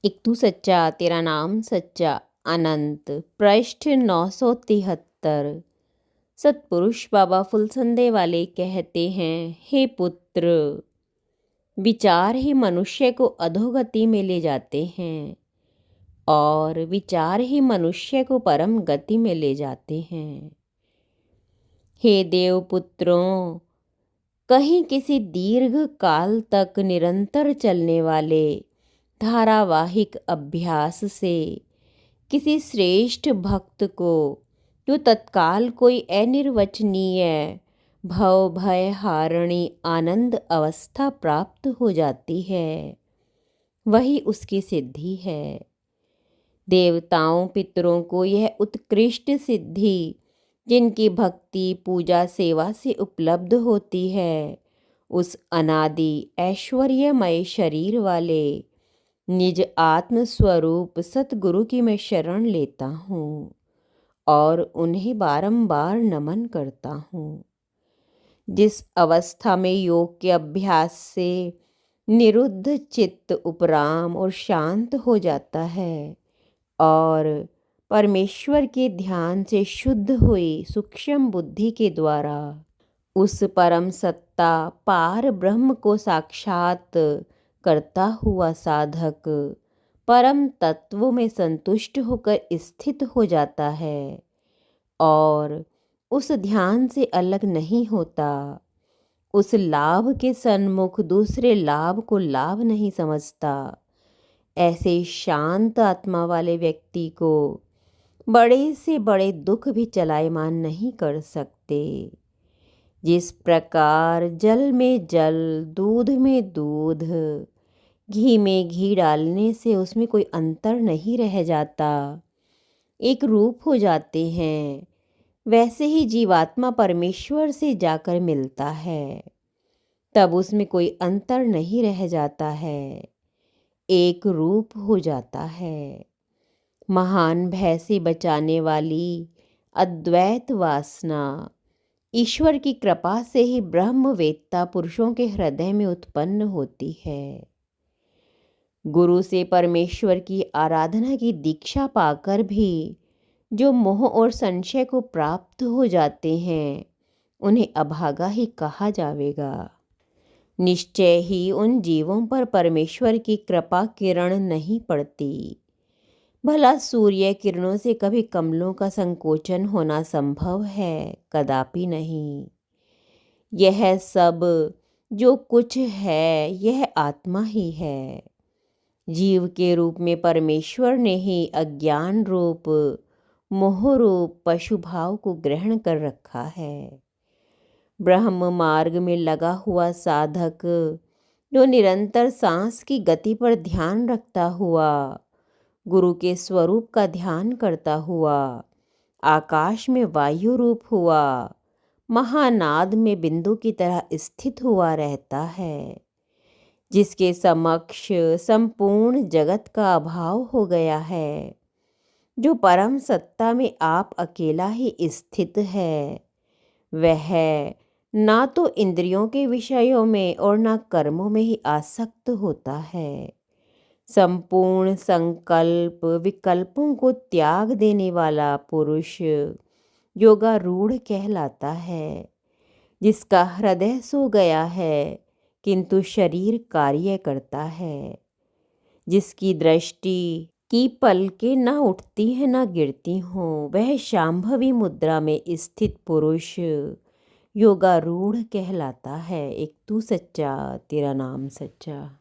एक तू सच्चा तेरा नाम सच्चा। अनंत पृष्ठ 973। सतपुरुष बाबा फुलसंदे वाले कहते हैं, हे पुत्र, विचार ही मनुष्य को अधोगति में ले जाते हैं और विचार ही मनुष्य को परम गति में ले जाते हैं। हे देव पुत्रों, कहीं किसी दीर्घ काल तक निरंतर चलने वाले धारावाहिक अभ्यास से किसी श्रेष्ठ भक्त को जो तत्काल कोई अनिर्वचनीय भव भय हारिणी आनंद अवस्था प्राप्त हो जाती है, वही उसकी सिद्धि है। देवताओं पितरों को यह उत्कृष्ट सिद्धि जिनकी भक्ति पूजा सेवा से उपलब्ध होती है, उस अनादि ऐश्वर्यमय शरीर वाले निज आत्म स्वरूप सतगुरु की मैं शरण लेता हूँ और उन्हें बारंबार नमन करता हूँ। जिस अवस्था में योग के अभ्यास से निरुद्ध चित्त उपराम और शांत हो जाता है और परमेश्वर के ध्यान से शुद्ध हुई सूक्ष्म बुद्धि के द्वारा उस परम सत्ता पार ब्रह्म को साक्षात करता हुआ साधक परम तत्व में संतुष्ट होकर स्थित हो जाता है और उस ध्यान से अलग नहीं होता, उस लाभ के सन्मुख दूसरे लाभ को लाभ नहीं समझता, ऐसे शांत आत्मा वाले व्यक्ति को बड़े से बड़े दुख भी चलायमान नहीं कर सकते। जिस प्रकार जल में जल, दूध में दूध, घी में घी डालने से उसमें कोई अंतर नहीं रह जाता, एक रूप हो जाते हैं, वैसे ही जीवात्मा परमेश्वर से जाकर मिलता है, तब उसमें कोई अंतर नहीं रह जाता है, एक रूप हो जाता है। महान भय से बचाने वाली अद्वैत वासना ईश्वर की कृपा से ही ब्रह्मवेत्ता पुरुषों के हृदय में उत्पन्न होती है। गुरु से परमेश्वर की आराधना की दीक्षा पाकर भी जो मोह और संशय को प्राप्त हो जाते हैं, उन्हें अभागा ही कहा जाएगा। निश्चय ही उन जीवों पर परमेश्वर की कृपा किरण नहीं पड़ती। भला सूर्य किरणों से कभी कमलों का संकोचन होना संभव है? कदापि नहीं। यह सब जो कुछ है, यह आत्मा ही है। जीव के रूप में परमेश्वर ने ही अज्ञान रूप मोह रूप पशु भाव को ग्रहण कर रखा है। ब्रह्म मार्ग में लगा हुआ साधक जो निरंतर सांस की गति पर ध्यान रखता हुआ, गुरु के स्वरूप का ध्यान करता हुआ, आकाश में वायु रूप हुआ, महानाद में बिंदु की तरह स्थित हुआ रहता है, जिसके समक्ष संपूर्ण जगत का अभाव हो गया है, जो परम सत्ता में आप अकेला ही स्थित है, वह ना तो इंद्रियों के विषयों में और ना कर्मों में ही आसक्त होता है। संपूर्ण संकल्प विकल्पों को त्याग देने वाला पुरुष योगारूढ़ कहलाता है, जिसका हृदय सो गया है किंतु शरीर कार्य करता है, जिसकी दृष्टि की पलकें न उठती हैं न गिरती हों, वह शांभवी मुद्रा में स्थित पुरुष योगारूढ़ कहलाता है। एक तू सच्चा तेरा नाम सच्चा।